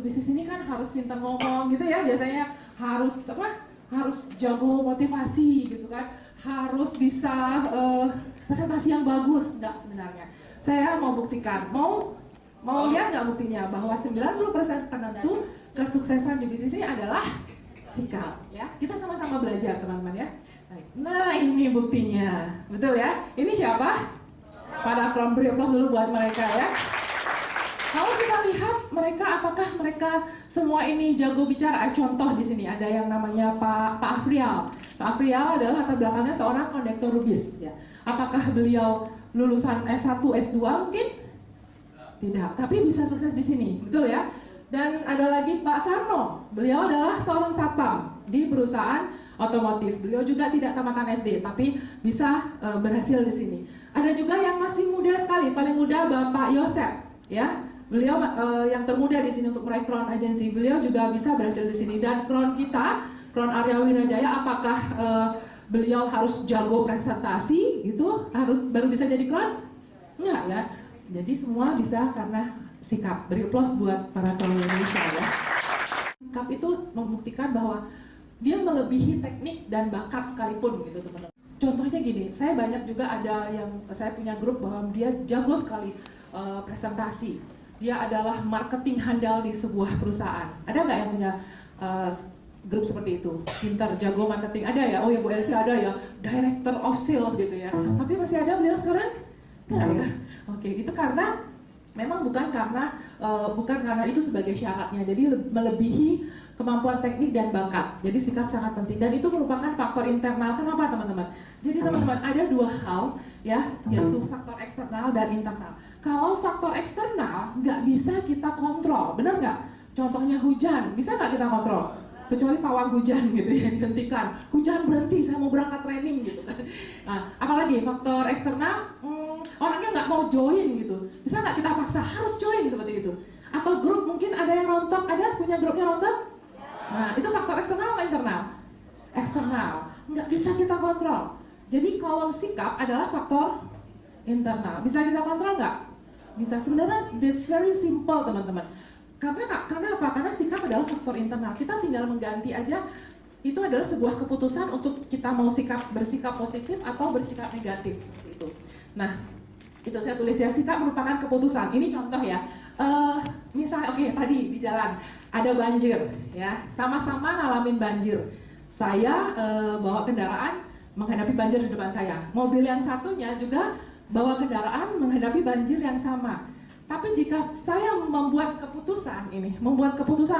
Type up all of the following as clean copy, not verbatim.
bisnis ini kan harus pintar ngomong gitu ya, biasanya harus harus jago motivasi gitu kan, harus bisa presentasi yang bagus. Enggak, sebenarnya saya mau buktikan, mau lihat nggak buktinya bahwa 90% penentu kesuksesan di bisnis ini adalah sikap ya. Kita sama-sama belajar teman-teman ya. Nah ini buktinya, betul ya. Ini siapa? Pada beri aplaus dulu buat mereka ya. Kalau kita lihat mereka, apakah mereka semua ini jago bicara? Contoh di sini ada yang namanya Pak Afrial. Pak Afrial adalah latar belakangnya seorang kondektor bis ya. Apakah beliau lulusan S1, S2 mungkin? Tidak, tapi bisa sukses di sini, betul ya. Dan ada lagi Pak Sarno, beliau adalah seorang satpam di perusahaan otomotif. Beliau juga tidak tamatan SD, tapi bisa berhasil di sini. Ada juga yang masih muda sekali, paling muda Bapak Yosep, ya. Beliau yang termuda di sini untuk meraih Crown Agency. Beliau juga bisa berhasil di sini. Dan Crown kita, Crown Arya Wirajaya, apakah beliau harus jago presentasi, gitu, harus baru bisa jadi Crown? Enggak ya. Jadi semua bisa karena sikap. Beri aplaus buat para Crown Indonesia ya. Sikap itu membuktikan bahwa dia melebihi teknik dan bakat sekalipun gitu teman-teman. Contohnya gini, saya banyak juga ada yang saya punya grup bahwa dia jago sekali presentasi. Dia adalah marketing handal di sebuah perusahaan. Ada nggak yang punya grup seperti itu? Pintar, jago marketing, ada ya? Oh ya Bu Elsie ada ya, Director of Sales gitu ya. Tapi masih ada beliau sekarang? Tidak ya? Oke, itu karena memang bukan karena itu sebagai syaratnya. Jadi melebihi kemampuan teknik dan bakat. Jadi sikap sangat penting dan itu merupakan faktor internal. Kenapa teman-teman? Jadi teman-teman ada dua hal ya, yaitu faktor eksternal dan internal. Kalau faktor eksternal nggak bisa kita kontrol, benar nggak? Contohnya hujan, bisa nggak kita kontrol? Kecuali pawang hujan gitu ya, dihentikan. Hujan berhenti, saya mau berangkat training gitu kan. Nah, apalagi faktor eksternal, orangnya nggak mau join gitu. Bisa nggak kita paksa harus join seperti itu? Atau grup mungkin ada yang rontok, ada punya grupnya rontok? Nah, itu faktor eksternal atau internal? Eksternal, nggak bisa kita kontrol. Jadi kalau sikap adalah faktor internal, bisa kita kontrol nggak? Bisa. Sebenarnya this very simple teman-teman. Karena apa? Karena sikap adalah faktor internal. Kita tinggal mengganti aja. Itu adalah sebuah keputusan untuk kita mau bersikap positif atau bersikap negatif. Itu. Nah, itu saya tulis ya, sikap merupakan keputusan. Ini contoh ya. Misalnya, oke, tadi di jalan ada banjir, ya, sama-sama ngalamin banjir. Saya bawa kendaraan menghadapi banjir di depan saya. Mobil yang satunya juga bawa kendaraan menghadapi banjir yang sama. Tapi jika saya membuat keputusan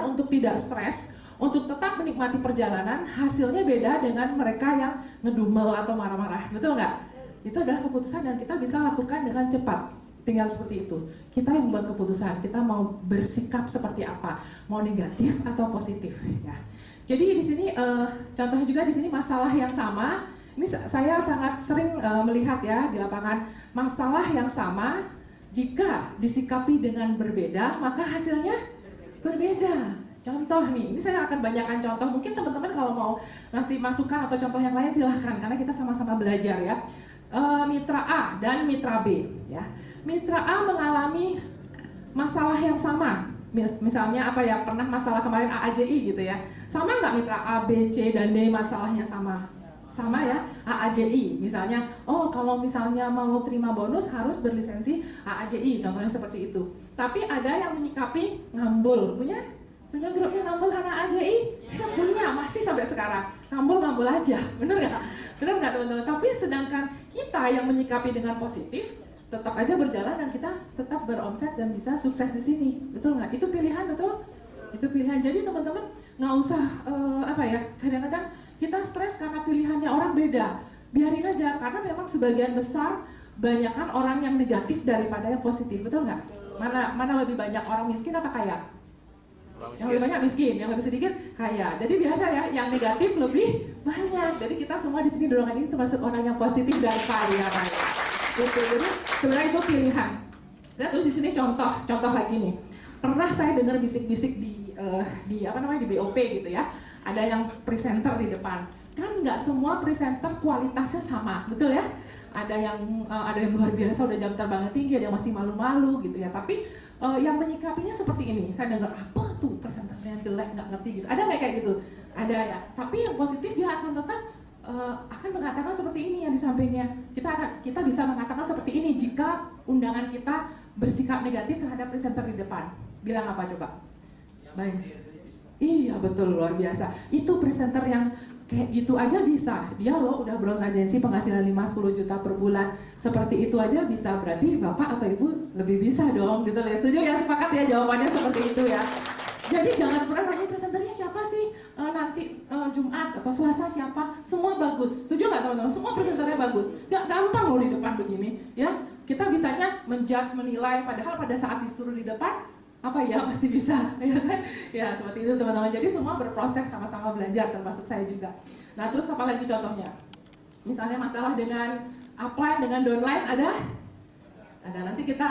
untuk tidak stres, untuk tetap menikmati perjalanan, hasilnya beda dengan mereka yang ngedumel atau marah-marah, betul nggak? Itu adalah keputusan yang kita bisa lakukan dengan cepat. Tinggal seperti itu. Kita yang membuat keputusan, kita mau bersikap seperti apa, mau negatif atau positif. Ya. Jadi di sini contohnya juga di sini masalah yang sama. Ini saya sangat sering melihat ya di lapangan, masalah yang sama jika disikapi dengan berbeda maka hasilnya berbeda. Contoh nih, ini saya akan banyakkan contoh. Mungkin teman-teman kalau mau ngasih masukan atau contoh yang lain silahkan karena kita sama-sama belajar ya. Mitra A dan mitra B ya. Mitra A mengalami masalah yang sama. Misalnya apa ya, pernah masalah kemarin AAJI gitu ya. Sama nggak mitra A, B, C, dan D masalahnya sama? Sama ya, AAJI misalnya, oh kalau misalnya mau terima bonus harus berlisensi AAJI, contohnya seperti itu. Tapi ada yang menyikapi ngambul, punya grupnya ngambul karena AAJI? Ya, punya, masih sampai sekarang, ngambul aja, bener nggak teman-teman? Tapi sedangkan kita yang menyikapi dengan positif, tetap aja berjalan dan kita tetap beromset dan bisa sukses di sini, betul nggak? Itu pilihan, betul? Itu pilihan. Jadi teman-teman nggak usah kadang-kadang kita stres karena pilihannya orang beda. Biarin aja, karena memang sebagian besar banyakkan orang yang negatif daripada yang positif, betul nggak? Mana lebih banyak orang miskin apa kaya? Yang lebih banyak miskin, yang lebih sedikit kaya. Jadi biasa ya, yang negatif lebih banyak. Jadi kita semua di sini dorongan ini termasuk orang yang positif dan kaya. Gitu. Jadi sebenarnya itu pilihan. Dan terus di sini contoh lagi nih. Pernah saya dengar bisik-bisik di BOP gitu ya. Ada yang presenter di depan. Kan nggak semua presenter kualitasnya sama, betul ya? Ada yang luar biasa udah jam terbangnya tinggi, ada yang masih malu-malu gitu ya. Tapi yang menyikapinya seperti ini. Saya dengar apa? tuh presenternya jelek, nggak ngerti gitu. Ada nggak kayak gitu? Ada ya. Tapi yang positif dia akan tetap akan mengatakan seperti ini yang di sampingnya. Kita bisa mengatakan seperti ini jika undangan kita bersikap negatif terhadap presenter di depan. Bilang apa coba? Baik. Iya betul, luar biasa. Itu presenter yang kayak gitu aja bisa. Dia loh udah bronze agensi penghasilan 5-10 juta per bulan. Seperti itu aja bisa. Berarti Bapak atau Ibu lebih bisa dong gitu ya. Setuju ya? Sepakat ya jawabannya seperti itu ya. Jadi jangan pernah tanya presenternya siapa sih nanti Jumat atau Selasa siapa. Semua bagus. Setuju nggak teman-teman? Semua presenternya bagus. Gak gampang loh di depan begini ya. Kita bisanya menjudge, menilai. Padahal pada saat disuruh di depan apa ya pasti bisa ya kan ya seperti itu teman-teman. Jadi semua berproses sama-sama belajar termasuk saya juga. Nah terus apa lagi contohnya, misalnya masalah dengan upline dengan downline ada nanti kita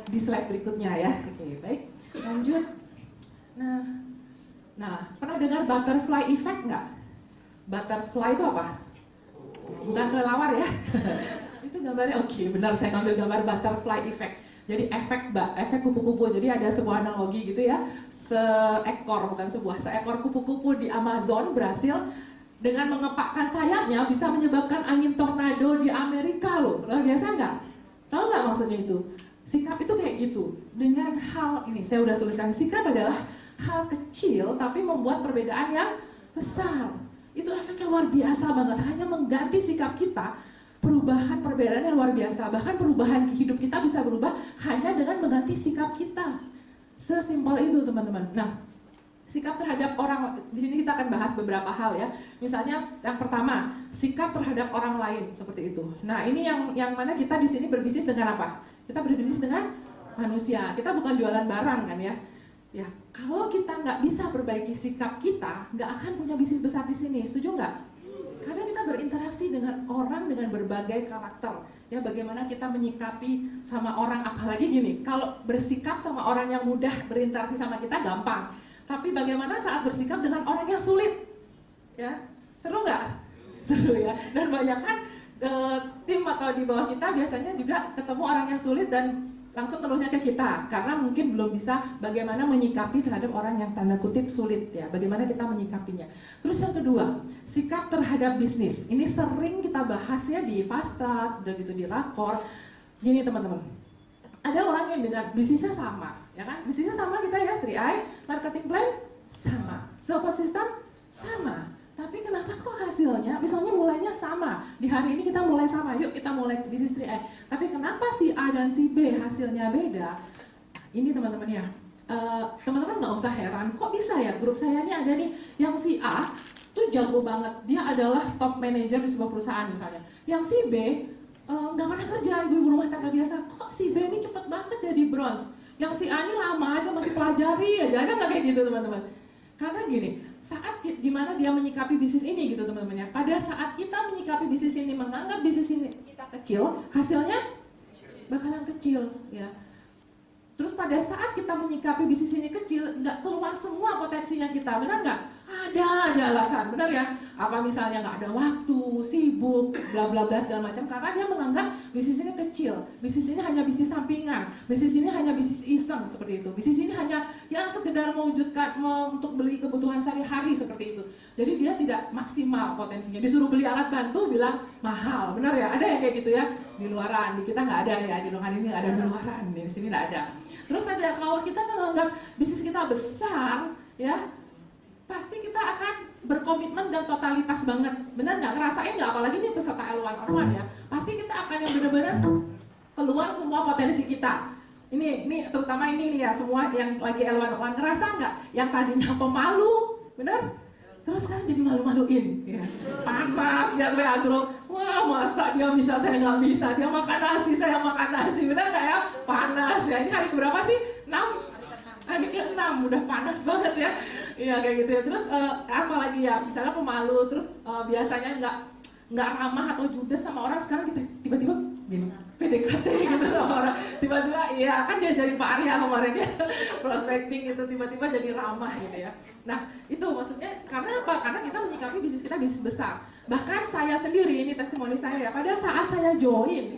di slide berikutnya ya. Oke baik lanjut. Nah pernah dengar butterfly effect nggak? Butterfly itu apa? Bukan kelelawar ya. Itu gambarnya. Oke benar, saya ambil gambar butterfly effect. Jadi efek kupu-kupu. Jadi ada sebuah analogi gitu ya. Seekor kupu-kupu di Amazon berhasil dengan mengepakkan sayapnya bisa menyebabkan angin tornado di Amerika loh. Luar biasa nggak? Tahu nggak maksudnya itu? Sikap itu kayak gitu. Dengan hal ini saya udah tuliskan, sikap adalah hal kecil tapi membuat perbedaan yang besar. Itu efeknya luar biasa banget. Hanya mengganti sikap kita, perubahan perbedaan yang luar biasa. Bahkan perubahan hidup kita bisa berubah hanya dengan mengganti sikap kita. Sesimpel itu teman-teman. Nah, sikap terhadap orang, di sini kita akan bahas beberapa hal ya. Misalnya yang pertama, sikap terhadap orang lain seperti itu. Nah, ini yang mana kita di sini berbisnis dengan apa? Kita berbisnis dengan manusia. Kita bukan jualan barang kan ya. Ya, kalau kita nggak bisa perbaiki sikap kita, nggak akan punya bisnis besar di sini. Setuju nggak? Karena kita berinteraksi dengan orang dengan berbagai karakter. Ya, bagaimana kita menyikapi sama orang, apalagi gini, kalau bersikap sama orang yang mudah berinteraksi sama kita gampang. Tapi bagaimana saat bersikap dengan orang yang sulit? Ya, seru nggak? Seru ya. Dan banyak kan tim atau di bawah kita biasanya juga ketemu orang yang sulit dan langsung keluhnya ke kita karena mungkin belum bisa bagaimana menyikapi terhadap orang yang tanda kutip sulit ya. Bagaimana kita menyikapinya. Terus yang kedua, sikap terhadap bisnis. Ini sering kita bahas ya di Fast Track, gitu di Rakor. Gini teman-teman, ada orang yang dengan bisnisnya sama, ya kan? Bisnisnya sama kita ya, 3i, marketing plan sama, support system sama. Tapi kenapa kok hasilnya, misalnya mulainya sama, di hari ini kita mulai sama, yuk kita mulai bisnis 3i. Tapi kenapa si A dan si B hasilnya beda? Ini teman-teman ya, teman-teman nggak usah heran, kok bisa ya grup saya ini ada nih, yang si A tuh jago banget, dia adalah top manager di sebuah perusahaan misalnya. Yang si B nggak pernah kerja, ibu rumah tangga biasa, kok si B ini cepet banget jadi bronze. Yang si A ini lama aja masih pelajari aja, kan nggak kayak gitu teman-teman. Karena gini, saat gimana dia menyikapi bisnis ini gitu teman-teman ya. Pada saat kita menyikapi bisnis ini, menganggap bisnis ini kita kecil, hasilnya bakalan kecil ya. Terus pada saat kita menyikapi bisnis ini kecil, nggak keluar semua potensinya kita, benar nggak? Ada aja alasan, benar ya? Apa misalnya nggak ada waktu, sibuk, bla bla bla segala macam, karena dia menganggap bisnis ini kecil, bisnis ini hanya bisnis sampingan, bisnis ini hanya bisnis iseng seperti itu, bisnis ini hanya yang sekedar mewujudkan untuk beli kebutuhan sehari-hari seperti itu. Jadi dia tidak maksimal potensinya. Disuruh beli alat bantu bilang mahal, benar ya? Ada yang kayak gitu ya? Di luaran, di kita nggak ada ya, di ruangan ini nggak ada di luaran, di sini nggak ada. Terus ada kalau kita menganggap bisnis kita besar, ya pasti kita akan berkomitmen dan totalitas banget, benar nggak? Ngerasain nggak? Apalagi nih peserta L1 ya, pasti kita akan yang benar-benar keluar semua potensi kita. Ini terutama ini nih ya, semua yang lagi L1 ngerasa nggak? Yang tadinya pemalu, benar? Terus kan jadi malu-maluin, ya. Panas, dia agro, wah masa dia bisa, saya nggak bisa, dia makan nasi, saya makan nasi, benar nggak ya? Panas ya, ini hari keberapa sih? 6? Hari ke-6, udah panas banget ya. Iya kayak gitu ya. Terus apalagi ya, misalnya pemalu, terus biasanya nggak ramah atau judes sama orang, sekarang kita tiba-tiba gini, PDKT gitu sama orang, tiba-tiba iya kan dia jadi Pak Arya kemarin ya, prospecting itu tiba-tiba jadi ramah gitu ya. Nah itu maksudnya karena apa? Karena kita menyikapi bisnis kita bisnis besar. Bahkan saya sendiri, ini testimoni saya ya, pada saat saya join,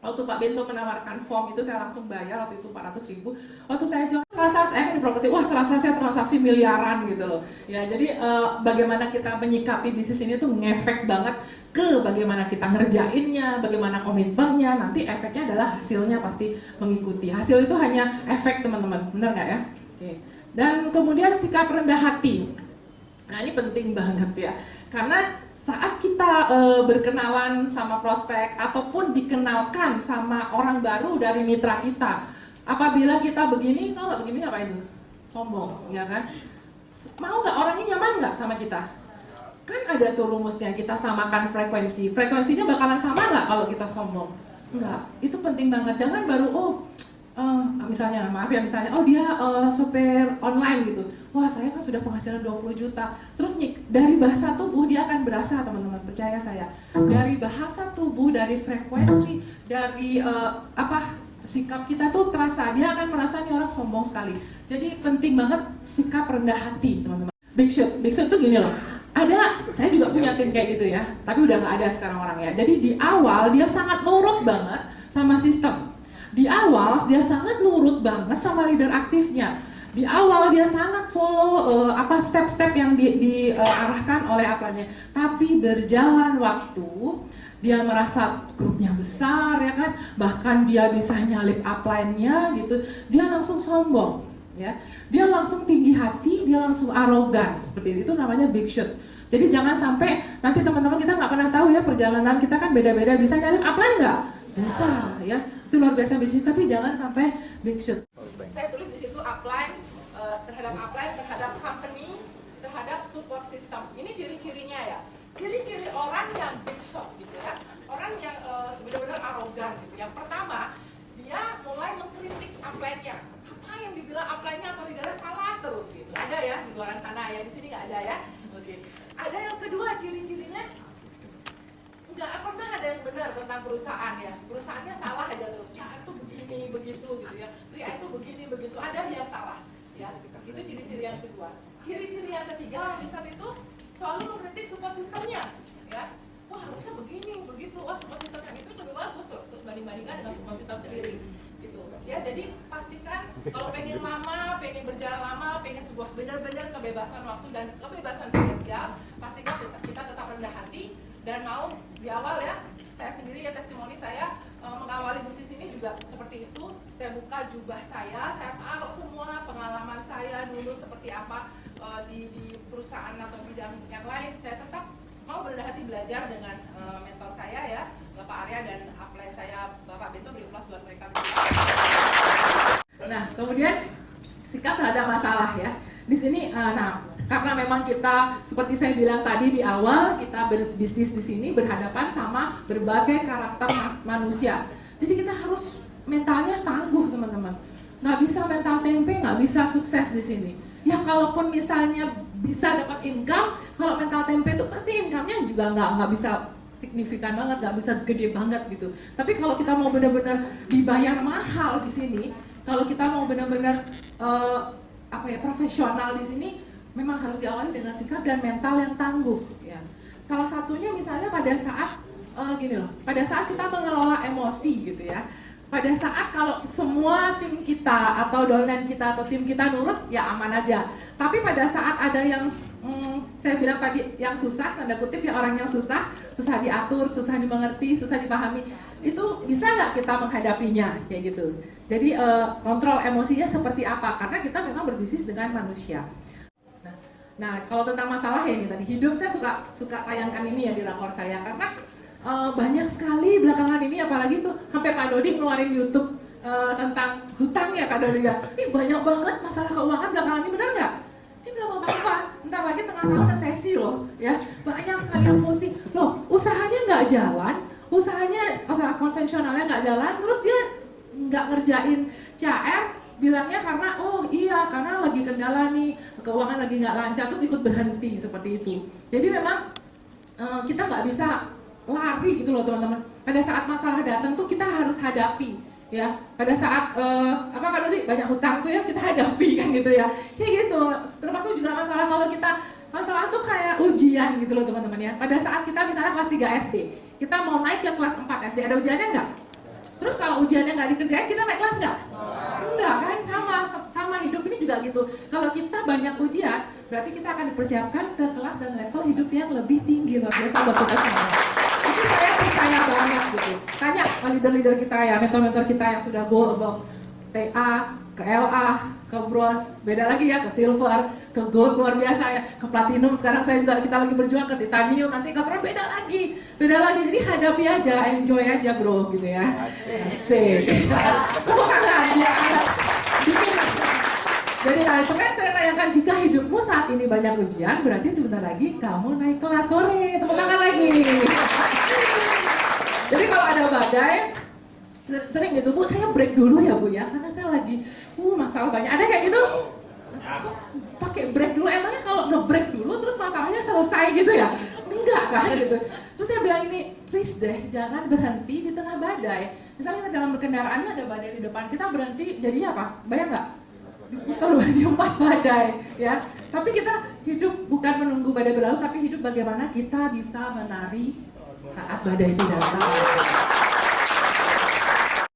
waktu Pak Bento menawarkan form itu saya langsung bayar waktu itu 400.000. Waktu saya join serasa saya di properti, wah serasa saya transaksi miliaran gitu loh. Ya, jadi bagaimana kita menyikapi bisnis ini tuh ngefek banget ke bagaimana kita ngerjainnya, bagaimana komitmennya, nanti efeknya adalah hasilnya pasti mengikuti. Hasil itu hanya efek teman-teman, benar nggak ya? Oke. Dan kemudian sikap rendah hati. Nah ini penting banget ya, karena saat kita berkenalan sama prospek ataupun dikenalkan sama orang baru dari mitra kita, apabila kita begini, tau nggak begini apa itu? Sombong, ya kan? Mau nggak orangnya nyaman nggak sama kita? Kan ada tuh rumusnya, kita samakan frekuensi. Frekuensinya bakalan sama nggak kalau kita sombong? Enggak, itu penting banget. Jangan baru, misalnya, maaf ya, misalnya, dia sopir online gitu. Wah, saya kan sudah penghasilan 20 juta. Terus nih, dari bahasa tubuh dia akan berasa, teman-teman, percaya saya. Dari bahasa tubuh, dari frekuensi, dari sikap kita tuh terasa. Dia akan merasa nih orang sombong sekali. Jadi penting banget sikap rendah hati, teman-teman. Big Shot tuh gini loh. Saya juga punya tim kayak gitu ya, tapi udah nggak ada sekarang orangnya. Jadi di awal dia sangat nurut banget sama sistem. Di awal dia sangat nurut banget sama leader aktifnya. Di awal dia sangat follow step-step yang diarahkan oleh upline-nya. Tapi berjalan waktu, dia merasa grupnya besar ya kan, bahkan dia bisa nyalip upline-nya gitu, dia langsung sombong ya. Dia langsung tinggi hati, dia langsung arogan, seperti itu namanya big shot. Jadi jangan sampai nanti teman-teman, kita nggak pernah tahu ya, perjalanan kita kan beda-beda, bisa nyalip upline nggak? Bisa ya, itu luar biasa bisnis, tapi jangan sampai big shot. Saya tulis di situ upline, terhadap upline, terhadap company, terhadap support system. Ini ciri-cirinya ya. Ciri-ciri orang yang big shot gitu ya, orang yang benar-benar arogan gitu. Yang pertama, dia mulai mengkritik upline-nya. Apa yang dibilang upline-nya atau leader-nya salah terus gitu. Ada ya di luar sana ya, di sini nggak ada ya. Oke. Ada yang kedua, ciri-cirinya nggak pernah ada yang benar tentang perusahaan ya. Perusahaannya salah aja terus. Ya itu begini, begitu gitu ya. Ya itu begini, begitu. Ada yang salah. Ya, itu ciri-ciri yang kedua. Ciri-ciri yang ketiga, bisa itu selalu mengkritik support sistemnya, ya. Wah harusnya begini, begitu. Wah support sistemnya itu lebih bagus loh. Terus banding-bandingkan dengan support sistem sendiri, gitu. Ya, jadi pastikan kalau pengen lama, pengen berjalan lama, pengen sebuah benar-benar kebebasan waktu dan kebebasan finansial, pastikan kita tetap rendah hati dan mau di awal ya. Saya sendiri ya, testimoni saya mengawali bisnis ini juga seperti itu. Saya buka jubah saya taruh semua pengalaman saya dulu seperti apa di perusahaan atau bidang yang lain. Saya tetap mau rendah hati belajar dengan mentor saya ya, Bapak Arya, dan upline saya Bapak Bento, beri kelas buat mereka. Nah, kemudian sikap terhadap masalah ya. Di sini, karena memang kita seperti saya bilang tadi di awal, kita berbisnis di sini berhadapan sama berbagai karakter manusia. Jadi kita harus mentalnya tangguh, teman-teman. Nggak bisa mental tempe, nggak bisa sukses di sini. Ya kalaupun misalnya bisa dapat income, kalau mental tempe itu pasti income-nya juga nggak bisa signifikan banget, nggak bisa gede banget gitu. Tapi kalau kita mau benar-benar dibayar mahal di sini, kalau kita mau benar-benar profesional di sini, memang harus diawali dengan sikap dan mental yang tangguh. Ya. Salah satunya misalnya pada saat pada saat kita mengelola emosi gitu ya. Pada saat kalau semua tim kita atau downline kita atau tim kita nurut, ya aman aja. Tapi pada saat ada yang saya bilang tadi yang susah, tanda kutip ya, orang yang susah diatur, susah dimengerti, susah dipahami, itu bisa nggak kita menghadapinya kayak gitu. Jadi kontrol emosinya seperti apa? Karena kita memang berbisnis dengan manusia. Nah, kalau tentang masalah ya ini tadi, hidup saya suka tayangkan ini ya di rakor saya, karena banyak sekali belakangan ini, apalagi tuh sampai Pak Dodi ngeluarin YouTube tentang hutang ya Kak Dodi ya. Banyak banget masalah keuangan belakangan ini, benar nggak? Ini belum apa-apa, ntar lagi tengah tahun resesi loh ya. Banyak sekali emosi, loh usahanya nggak jalan, usaha konvensionalnya nggak jalan, terus dia nggak ngerjain CR, bilangnya karena karena lagi kendala nih, keuangan lagi nggak lancar, terus ikut berhenti seperti itu. Jadi memang kita nggak bisa lari gitu loh teman-teman. Pada saat masalah datang tuh kita harus hadapi ya. Pada saat Kak Dodi banyak hutang tuh ya, kita hadapi kan gitu ya. Kayak gitu. Termasuk juga masalah tuh kayak ujian gitu loh teman-teman ya. Pada saat kita misalnya kelas 3 SD, kita mau naik ke kelas 4 SD, ada ujiannya nggak? Terus kalau ujiannya nggak dikerjain, kita naik kelas nggak? enggak kan? Sama hidup ini juga gitu. Kalau kita banyak ujian, berarti kita akan dipersiapkan ke kelas dan level hidup yang lebih tinggi luar biasa buat kita semua. Itu saya percaya banget gitu. Tanya leader-leader kita ya, mentor-mentor kita yang sudah go above TA, ke LA, ke bronze, beda lagi ya, ke silver, ke gold luar biasa ya, ke platinum. Sekarang kita lagi berjuang ke titanium, nanti kalau beda lagi. Jadi hadapi aja, enjoy aja bro gitu ya. Asik. Tepuk tangan ya. Jadi itu kan saya tayangkan, jika hidupmu saat ini banyak ujian, berarti sebentar lagi kamu naik kelas. Hore, tepuk tangan lagi. Jadi kalau ada badai, sering gitu, Bu saya break dulu ya Bu ya, karena saya lagi masalah banyak. Ada kayak gitu? Kok pakai break dulu? Emangnya kalau nge-break dulu terus masalahnya selesai gitu ya? Enggak kan gitu. Terus saya bilang ini, please deh jangan berhenti di tengah badai. Misalnya dalam kendaraannya ada badai di depan, kita berhenti jadinya apa? Bayang nggak? Diputar diumpas badai ya. Tapi kita hidup bukan menunggu badai berlalu, tapi hidup bagaimana kita bisa menari saat badai itu datang.